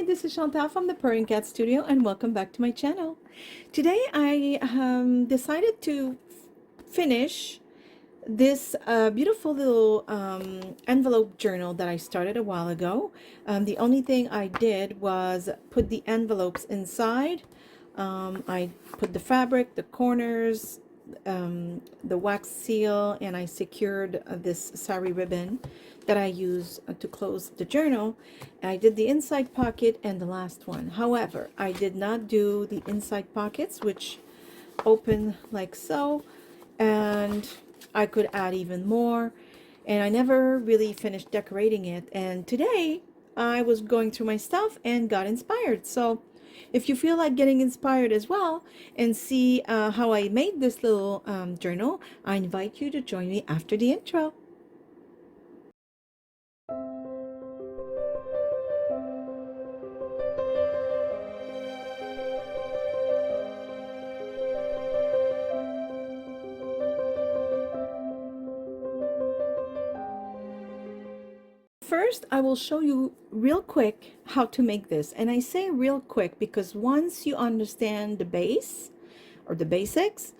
this is Chantal from the Purring Cat Studio and welcome back to my channel. Today I decided to finish this beautiful little envelope journal that I started a while ago. The only thing I did was put the envelopes inside. I put the fabric, the corners, the wax seal, and I secured this sari ribbon that I use to close the journal. I did the inside pocket and the last one. However, I did not do the inside pockets, which open like so, and I could add even more, and I never really finished decorating it. And today I was going through my stuff and got inspired. So if you feel like getting inspired as well and see how I made this little journal, I invite you to join me after the intro. First, I will show you real quick how to make this. And I say real quick because once you understand the base or the basics,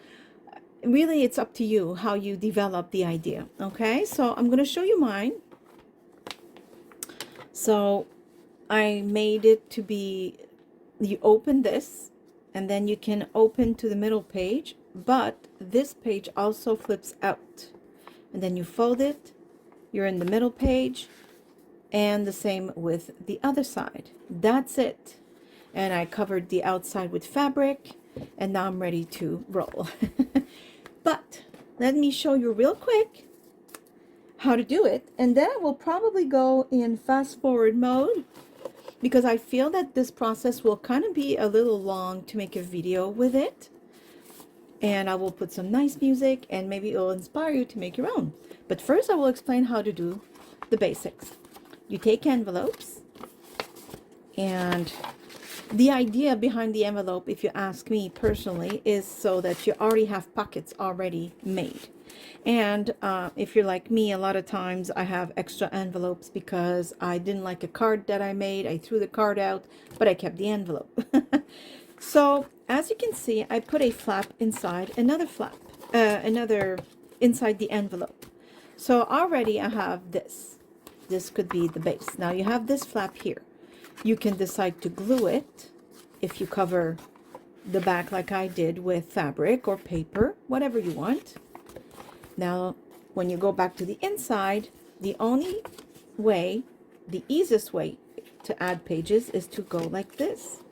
really it's up to you how you develop the idea. Okay, so I'm going to show you mine. So I made it to be, you open this and then you can open to the middle page, but this page also flips out. And then you fold it, you're in the middle page, and the same with the other side. That's it. And I covered the outside with fabric, and now I'm ready to roll. But let me show you real quick how to do it, and then I will probably go in fast forward mode because I feel that this process will kind of be a little long to make a video with it. And I will put some nice music and maybe it will inspire you to make your own. But first I will explain how to do the basics. You take envelopes, and the idea behind the envelope, if you ask me personally, is so that you already have pockets already made. And if you're like me, a lot of times I have extra envelopes because I didn't like a card that I made. I threw the card out, but I kept the envelope. So as you can see, I put a flap inside another flap, another inside the envelope. So already I have this. This could be the base. Now you have this flap here. You can decide to glue it if you cover the back like I did with fabric or paper, whatever you want. Now, when you go back to the inside, the only way, the easiest way to add pages is to go like this.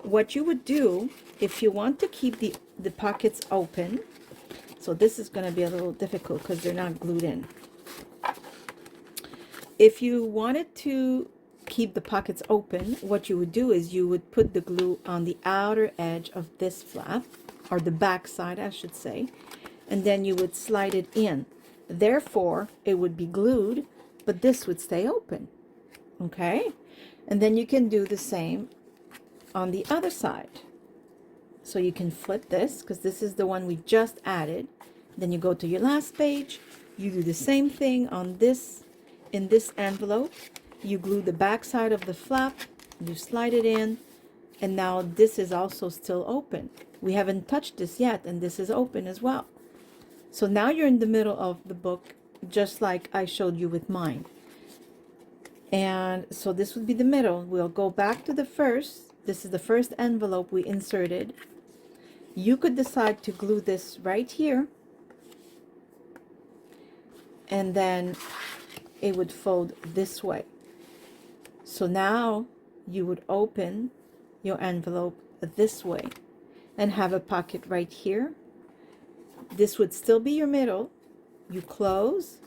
What you would do if you want to keep the pockets open, so this is going to be a little difficult because they're not glued in. If you wanted to keep the pockets open, what you would do is you would put the glue on the outer edge of this flap, or the back side, I should say, and then you would slide it in. Therefore, it would be glued, but this would stay open. Okay? And then you can do the same on the other side. So you can flip this, because this is the one we just added. Then you go to your last page, you do the same thing on this. In this envelope, you glue the back side of the flap, you slide it in, and now this is also still open. We haven't touched this yet, and this is open as well. So now you're in the middle of the book, just like I showed you with mine. And so this would be the middle. We'll go back to the first. This is the first envelope we inserted. You could decide to glue this right here, and then it would fold this way. So now you would open your envelope this way and have a pocket right here. This would still be your middle. You close,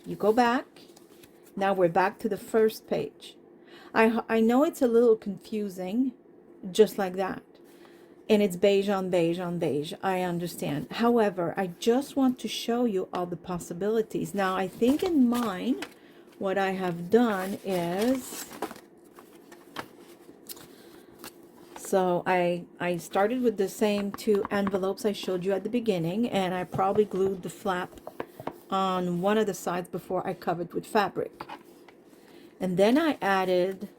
you go back. Now we're back to the first page. I know it's a little confusing, just like that. And it's beige on beige on beige, I understand. However, I just want to show you all the possibilities. Now, I think in mine, what I have done is, so I started with the same two envelopes I showed you at the beginning, and I probably glued the flap on one of the sides before I covered with fabric. And then I added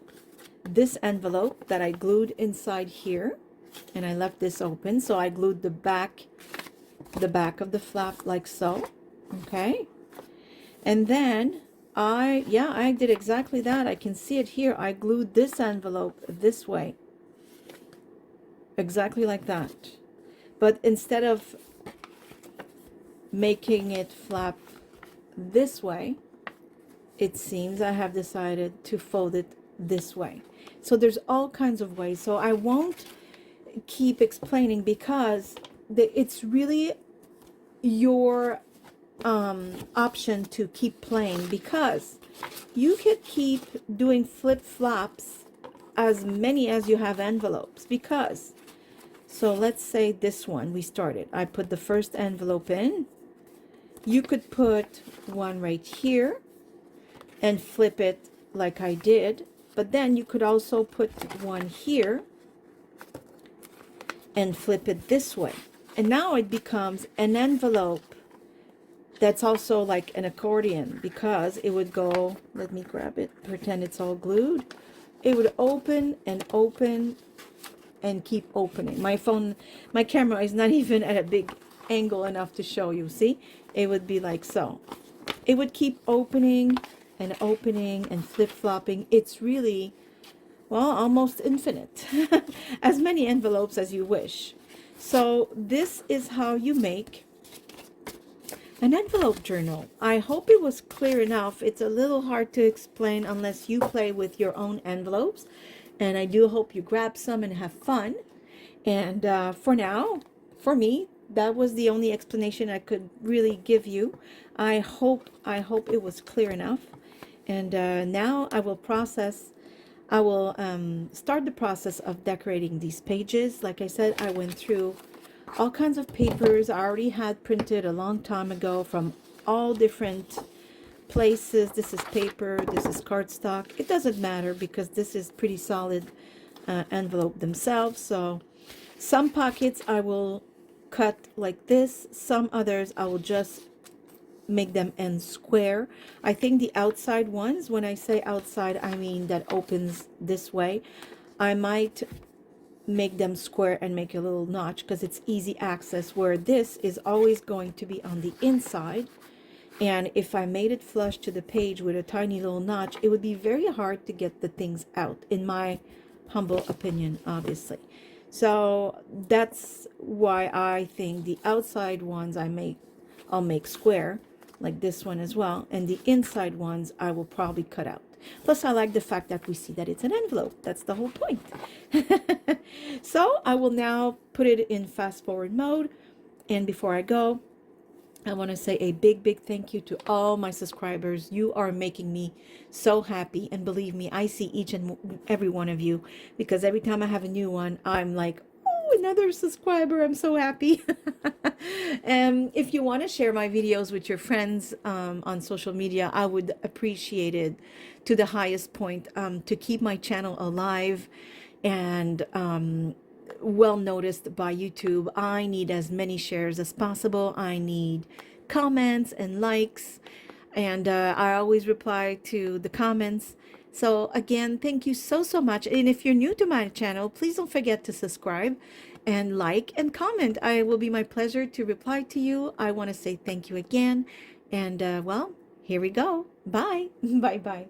this envelope that I glued inside here, and I left this open, so I glued the back of the flap like so. Okay, and then I did exactly that. I can see it here. I glued this envelope this way, exactly like that. But instead of making it flap this way, it seems I have decided to fold it this way. So there's all kinds of ways. So I won't keep explaining because it's really your option to keep playing, because you could keep doing flip flops as many as you have envelopes. Because, so let's say this one we started, I put the first envelope in. You could put one right here and flip it like I did, but then you could also put one here and flip it this way, and now it becomes an envelope that's also like an accordion, because it would go, let me grab it, pretend it's all glued. It would open and open and keep opening. My camera is not even at a big angle enough to show you. See, it would be like so. It would keep opening and opening and flip-flopping. It's really, well, almost infinite. As many envelopes as you wish. So this is how you make an envelope journal. I hope it was clear enough. It's a little hard to explain unless you play with your own envelopes, and I do hope you grab some and have fun. And for now, for me, that was the only explanation I could really give you. I hope it was clear enough. And now I will start the process of decorating these pages. Like I said, I went through all kinds of papers I already had printed a long time ago from all different places. This is paper, this is cardstock. It doesn't matter because this is pretty solid envelope themselves. So some pockets I will cut like this, some others I will just make them end square. I think the outside ones, when I say outside, I mean that opens this way, I might make them square and make a little notch because it's easy access, where this is always going to be on the inside. And if I made it flush to the page with a tiny little notch, it would be very hard to get the things out, in my humble opinion, obviously. So that's why I think the outside ones I'll make square, like this one as well, and the inside ones I will probably cut out. Plus, I like the fact that we see that it's an envelope. That's the whole point. So I will now put it in fast forward mode. And before I go, I want to say a big thank you to all my subscribers. You are making me so happy. And believe me, I see each and every one of you, because every time I have a new one, I'm like, oh, another subscriber. I'm so happy. If you want to share my videos with your friends on social media, I would appreciate it to the highest point, to keep my channel alive and well noticed by YouTube. I need as many shares as possible. I need comments and likes, and I always reply to the comments. So again, thank you so much. And if you're new to my channel, please don't forget to subscribe and like and comment. I will be my pleasure to reply to you. I want to say thank you again. And well, here we go. Bye. Bye.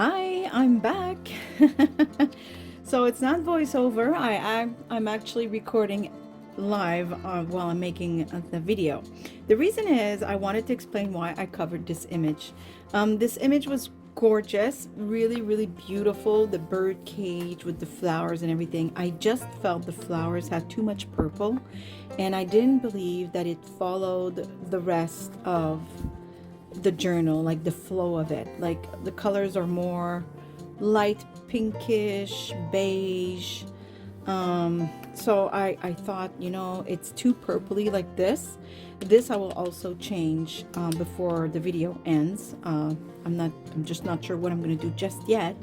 Hi, I'm back. So it's not voiceover. I'm actually recording live while I'm making the video. The reason is I wanted to explain why I covered this image. This image was gorgeous, really, really beautiful. The bird cage with the flowers and everything. I just felt the flowers had too much purple, and I didn't believe that it followed the rest of the journal, like the flow of it. Like the colors are more light pinkish beige. So I thought, you know, it's too purpley like this. I will also change before the video ends. I'm just not sure what I'm going to do just yet,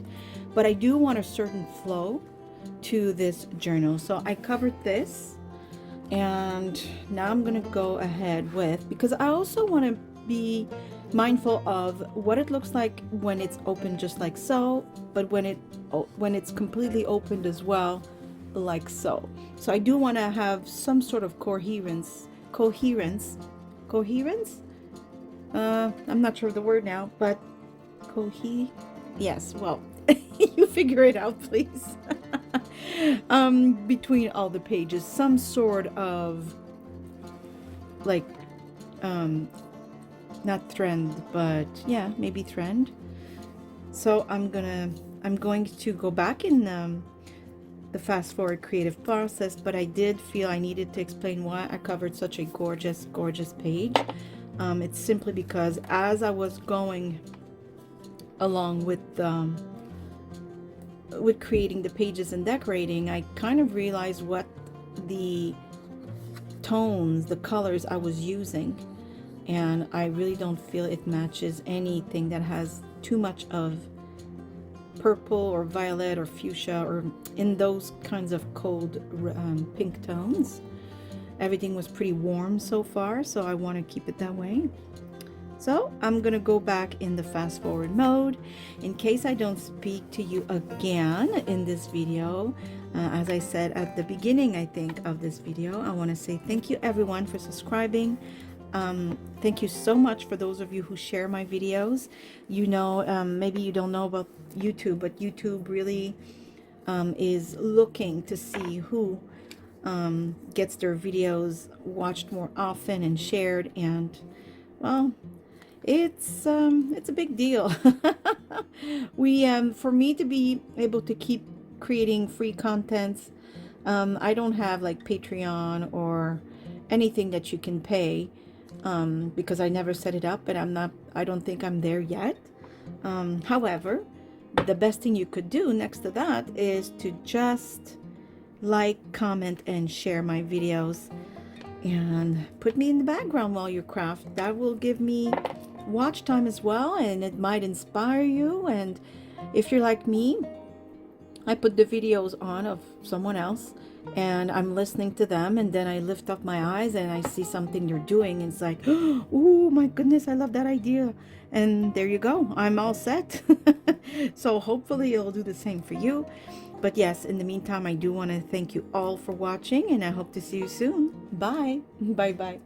but I do want a certain flow to this journal. So I covered this, and now I'm going to go ahead with, because I also want to be mindful of what it looks like when it's open, just like so, but when it's completely opened as well, like so. So I do want to have some sort of coherence. I'm not sure of the word now, but yes, well, you figure it out, please. Between all the pages, some sort of like not trend, but yeah, maybe trend. So I'm going to go back in the fast forward creative process, but I did feel I needed to explain why I covered such a gorgeous page. It's simply because as I was going along with creating the pages and decorating, I kind of realized what the tones, the colors I was using, and I really don't feel it matches anything that has too much of purple or violet or fuchsia or in those kinds of cold pink tones. Everything was pretty warm so far, so I want to keep it that way. So I'm gonna go back in the fast forward mode. In case I don't speak to you again in this video, as I said at the beginning, I think, of this video, I want to say thank you everyone for subscribing. Thank you so much for those of you who share my videos. You know, maybe you don't know about YouTube, but YouTube really is looking to see who gets their videos watched more often and shared, and well, it's a big deal. For me to be able to keep creating free contents, I don't have like Patreon or anything that you can pay, because I never set it up, and I don't think I'm there yet. However, the best thing you could do next to that is to just like, comment, and share my videos, and put me in the background while you craft. That will give me watch time as well, and it might inspire you. And if you're like me, I put the videos on of someone else and I'm listening to them, and then I lift up my eyes and I see something you're doing, and it's like, oh my goodness, I love that idea. And there you go, I'm all set. So hopefully it'll do the same for you. But yes, in the meantime, I do want to thank you all for watching, and I hope to see you soon. Bye. Bye bye.